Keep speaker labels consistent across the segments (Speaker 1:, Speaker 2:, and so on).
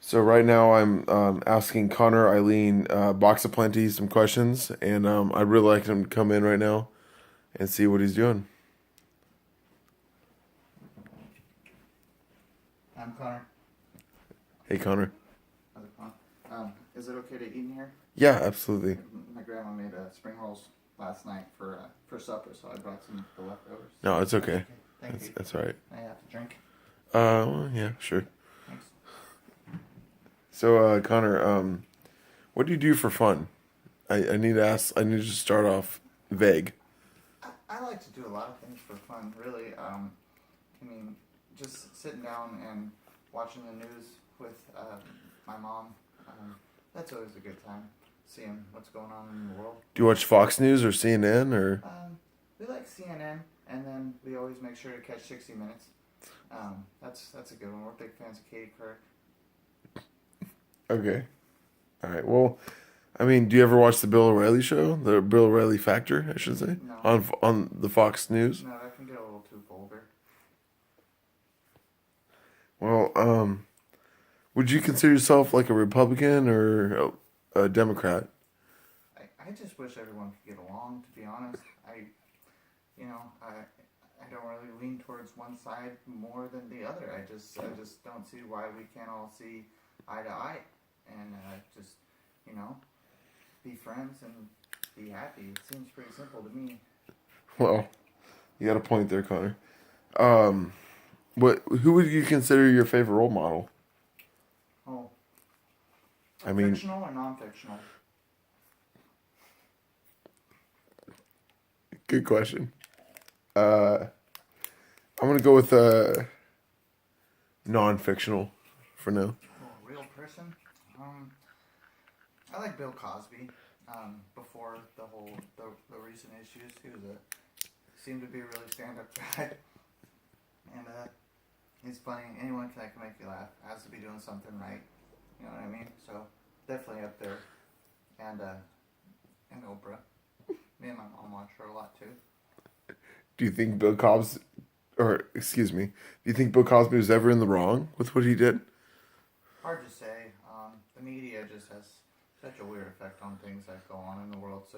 Speaker 1: So right now I'm asking Connor Eileen Box of Plenty some questions, and I'd really like him to come in right now and see what he's doing.
Speaker 2: I'm Connor.
Speaker 1: Hey Connor.
Speaker 2: How's it going? Is it okay to eat in here?
Speaker 1: Yeah, absolutely.
Speaker 2: My grandma made spring rolls last night for supper, so I brought some of the leftovers.
Speaker 1: No, it's
Speaker 2: That's
Speaker 1: okay.
Speaker 2: Thank
Speaker 1: That's
Speaker 2: you.
Speaker 1: that's all right.
Speaker 2: I have to drink.
Speaker 1: Well, yeah, sure.
Speaker 2: Thanks.
Speaker 1: So Connor, what do you do for fun? I need to ask. I need to just start off vague.
Speaker 2: I like to do a lot of things for fun, really. I mean, just sitting down and watching the news with my mom. That's always a good time, seeing what's going on in the world.
Speaker 1: Do you watch Fox News or CNN or?
Speaker 2: We like CNN, and then we always make sure to catch 60 Minutes. That's a good one. We're big fans of Katie Couric.
Speaker 1: Okay. All right. Well, I mean, do you ever watch the Bill O'Reilly show? The Bill O'Reilly Factor, I should say,
Speaker 2: No.
Speaker 1: on the Fox News.
Speaker 2: No, that can get a little too vulgar.
Speaker 1: Well, would you consider yourself like a Republican or a Democrat?
Speaker 2: I just wish everyone could get along. To be honest, I don't really lean towards one side more than the other. I just don't see why we can't all see eye to eye and just you know be friends and be happy. It seems pretty simple to me.
Speaker 1: Well, you got a point there, Connor. Um, who would you consider your favorite role model?
Speaker 2: Oh,
Speaker 1: I mean,
Speaker 2: fictional or non-fictional?
Speaker 1: good question. I'm gonna go with non-fictional for now.
Speaker 2: Oh, a real person? I like Bill Cosby. Before the recent issues, he was seemed to be a really stand-up guy, and he's funny. Anyone can make you laugh. Has to be doing something right. You know what I mean? So definitely up there, and Oprah. Me and my mom watch her a lot too.
Speaker 1: Do you think Bill Cosby, or excuse me, do you think Bill Cosby was ever in the wrong with what he did?
Speaker 2: Hard to say. The media just has such a weird effect on things that go on in the world, so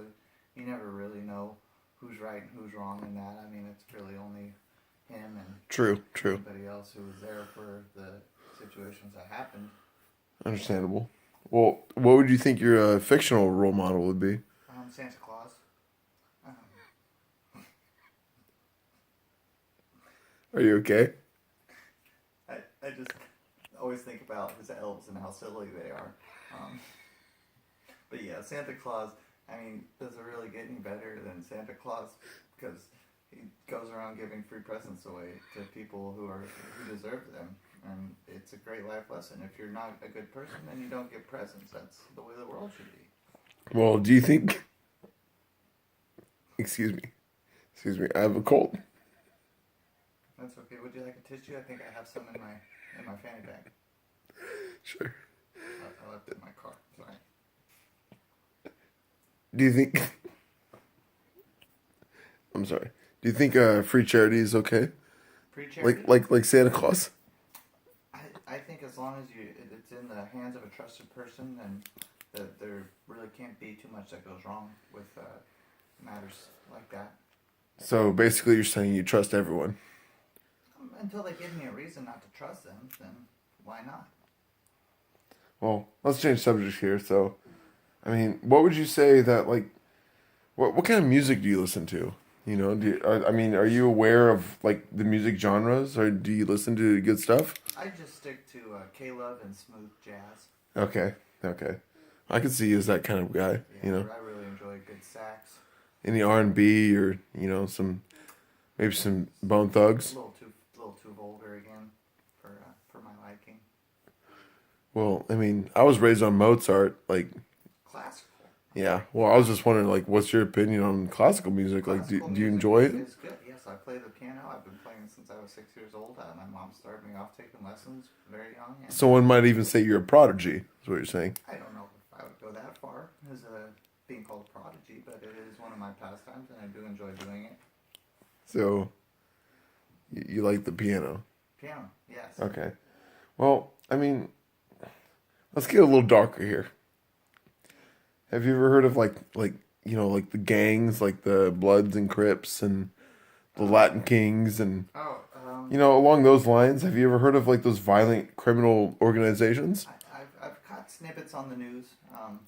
Speaker 2: you never really know who's right and who's wrong in that. I mean, it's really only him and
Speaker 1: True.
Speaker 2: anybody else who was there for the situations that happened.
Speaker 1: Understandable. Well, what would you think your fictional role model would be?
Speaker 2: Santa Claus. Um,
Speaker 1: Are you okay?
Speaker 2: I just always think about his elves and how silly they are. Um, but yeah, Santa Claus, I mean, does it really get any better than Santa Claus? Because he goes around giving free presents away to people who deserve them. And it's a great life lesson. If you're not a good person, then you don't get presents. That's the way the world should be.
Speaker 1: Well, do you think? Excuse me. I have a cold.
Speaker 2: That's okay. Would you like a tissue? I think I have some in my fanny bag.
Speaker 1: Sure.
Speaker 2: I left it in my car. Sorry.
Speaker 1: Do you think? I'm sorry. Do you think free charity is okay?
Speaker 2: Pre-charity?
Speaker 1: Like Santa Claus?
Speaker 2: I think as long as it's in the hands of a trusted person, then there really can't be too much that goes wrong with matters like that.
Speaker 1: So basically, you're saying you trust everyone.
Speaker 2: Until they give me a reason not to trust them, then why not?
Speaker 1: Well, let's change subjects here. So, I mean, what would you say that like, what kind of music do you listen to? You know, I mean, are you aware of like the music genres, or do you listen to good stuff?
Speaker 2: I just stick to K-Love and smooth jazz.
Speaker 1: Okay. I could see you as that kind of guy.
Speaker 2: Yeah,
Speaker 1: You know,
Speaker 2: I really enjoy good sax.
Speaker 1: any R&B or maybe some Bone Thugs.
Speaker 2: Little too vulgar again for my liking.
Speaker 1: Well, I mean, I was raised on Mozart. Like,
Speaker 2: Classical.
Speaker 1: yeah. Well, I was just wondering, like, what's your opinion on classical music? Like,
Speaker 2: Classical
Speaker 1: do you
Speaker 2: music
Speaker 1: enjoy it?
Speaker 2: is good. Yes, I play the piano. I've been playing since I was 6 years old. My mom started me off taking lessons very young. And
Speaker 1: Someone might even say you're a prodigy. Is what you're saying.
Speaker 2: I don't know if I would go that far as being called a prodigy, but it is one of my pastimes, and I do enjoy doing it.
Speaker 1: So, you like the piano?
Speaker 2: Piano, yes.
Speaker 1: Okay. Well, I mean, let's get a little darker here. Have you ever heard of like like the gangs, like the Bloods and Crips and the Latin Kings and
Speaker 2: Oh,
Speaker 1: along those lines? Have you ever heard of like those violent criminal organizations?
Speaker 2: I've caught snippets on the news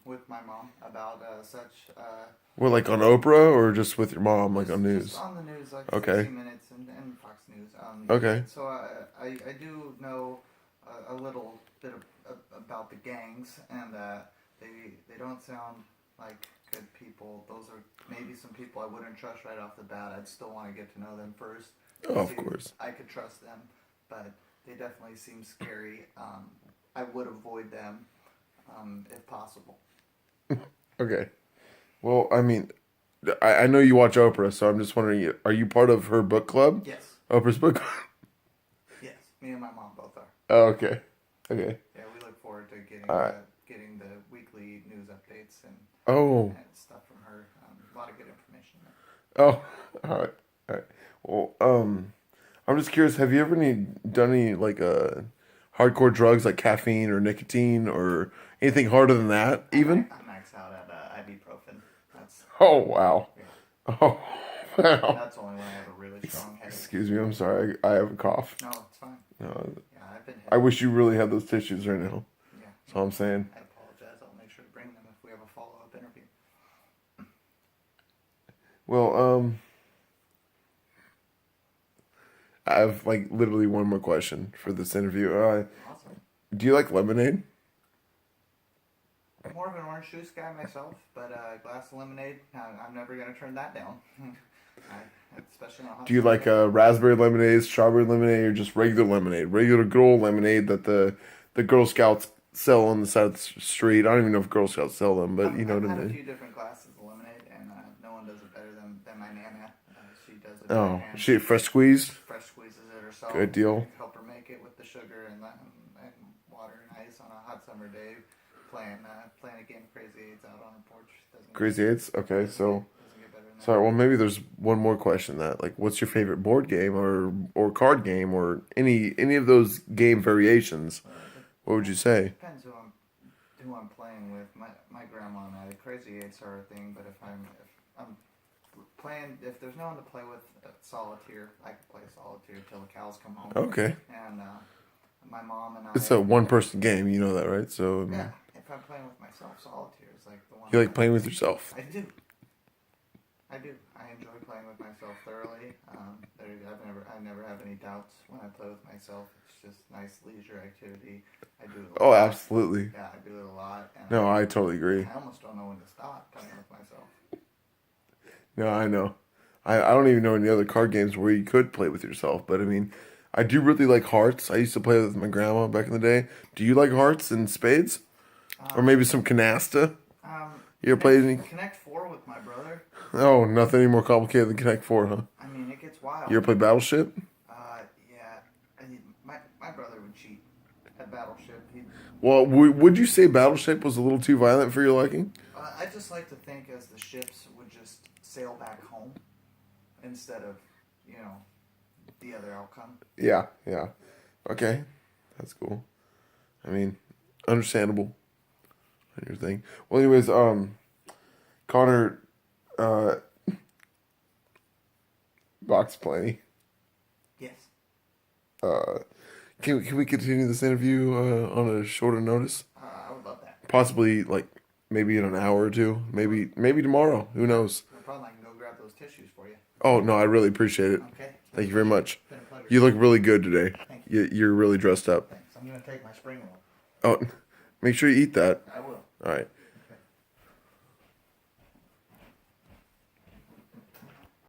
Speaker 2: with my mom about such.
Speaker 1: Well, like on Oprah or just with your mom, like on news?
Speaker 2: Just on the news, like
Speaker 1: Okay.
Speaker 2: 60 Minutes and Fox News.
Speaker 1: Okay.
Speaker 2: So I do know a little bit about the gangs, and they don't sound like good people. Those are maybe some people I wouldn't trust right off the bat. I'd still want to get to know them first.
Speaker 1: Oh, of
Speaker 2: See if
Speaker 1: course.
Speaker 2: I could trust them, but they definitely seem scary. I would avoid them if possible.
Speaker 1: Okay. Well, I mean, I know you watch Oprah, so I'm just wondering, are you part of her book club?
Speaker 2: Yes,
Speaker 1: Oprah's book club?
Speaker 2: yes. Me and my mom both are.
Speaker 1: Oh, okay. Okay.
Speaker 2: Yeah, we look forward to getting
Speaker 1: All right.
Speaker 2: getting the weekly news updates
Speaker 1: Oh.
Speaker 2: and stuff from her. A lot of good information there.
Speaker 1: Oh. All right. All right. Well, I'm just curious, have you ever done any like hardcore drugs like caffeine or nicotine or anything harder than that even?
Speaker 2: I max out at ibuprofen. That's
Speaker 1: Oh, wow.
Speaker 2: yeah,
Speaker 1: Oh, wow.
Speaker 2: that's only when I have a really strong headache.
Speaker 1: Excuse me, I'm sorry. I have a cough.
Speaker 2: No, it's fine.
Speaker 1: No,
Speaker 2: Yeah, I've been.
Speaker 1: I wish you really had those tissues right now.
Speaker 2: Yeah,
Speaker 1: That's all I'm saying.
Speaker 2: I apologize. I'll make sure to bring them if we have a follow up interview.
Speaker 1: Well, I have like literally one more question for this interview.
Speaker 2: Awesome.
Speaker 1: Do you like lemonade?
Speaker 2: I'm more of an orange juice guy myself, but a glass of lemonade, I'm never gonna turn that down. Especially on a hot
Speaker 1: Do you
Speaker 2: summer
Speaker 1: like
Speaker 2: day.
Speaker 1: raspberry lemonade, strawberry lemonade, or just regular lemonade? Regular good old lemonade that the Girl Scouts sell on the side of the street. I don't even know if Girl Scouts sell them, but you know
Speaker 2: I've
Speaker 1: what I
Speaker 2: had a
Speaker 1: mean.
Speaker 2: few different glasses of lemonade, and no one does it better than my nana. She does it.
Speaker 1: Oh,
Speaker 2: and
Speaker 1: she fresh squeezed.
Speaker 2: fresh squeezes it herself.
Speaker 1: Good deal.
Speaker 2: Help her make it with the sugar and water and ice on a hot summer day, playing a game of Crazy Eights out on her porch.
Speaker 1: Crazy Eights. Okay, so
Speaker 2: Doesn't get better than that.
Speaker 1: sorry. Well, maybe there's one more question. That like, what's your favorite board game or card game or any of those game variations? What would you say?
Speaker 2: Depends who I'm playing with. My grandma and I, Crazy Eights are a thing, but if I'm playing, if there's no one to play with solitaire, I can play solitaire till the cows come home.
Speaker 1: Okay,
Speaker 2: And my mom and I.
Speaker 1: it's a one-person game. You know that, right? So I mean,
Speaker 2: Yeah, if I'm playing with myself, solitaire is like the one.
Speaker 1: you like playing with yourself.
Speaker 2: I do. I do. I enjoy playing with myself thoroughly. I never have any doubts when I play with myself. It's just nice leisure activity. I do it a
Speaker 1: Oh,
Speaker 2: lot.
Speaker 1: absolutely.
Speaker 2: Yeah, I do it a lot. And
Speaker 1: No, I totally agree.
Speaker 2: I almost don't know when to stop playing with myself.
Speaker 1: No, I know. I don't even know any other card games where you could play with yourself, but I mean, I do really like hearts. I used to play with my grandma back in the day. Do you like hearts and spades? Or maybe some canasta? You ever played any?
Speaker 2: Connect 4 with my brother.
Speaker 1: Oh, nothing any more complicated than Connect Four, huh?
Speaker 2: I mean, it gets wild.
Speaker 1: You ever play Battleship?
Speaker 2: Yeah. My brother would cheat at Battleship.
Speaker 1: Well, would you say Battleship was a little too violent for your liking?
Speaker 2: I just like to think as the ships would just sail back home instead of, the other outcome.
Speaker 1: Yeah, yeah. Okay, that's cool. I mean, understandable. Your thing. Well, anyways, Connor, Box Plenty.
Speaker 2: Yes.
Speaker 1: Can we continue this interview on a shorter notice?
Speaker 2: I would love that.
Speaker 1: Possibly like maybe in an hour or two. Maybe tomorrow. Who knows?
Speaker 2: No problem. I can go grab those tissues for you.
Speaker 1: Oh no, I really appreciate it.
Speaker 2: Okay.
Speaker 1: Thank you very much.
Speaker 2: It's been a pleasure.
Speaker 1: You look really good today.
Speaker 2: Thank
Speaker 1: You're really dressed up.
Speaker 2: Thanks. I'm going to take my spring roll.
Speaker 1: Oh, make sure you eat that.
Speaker 2: I will.
Speaker 1: All right.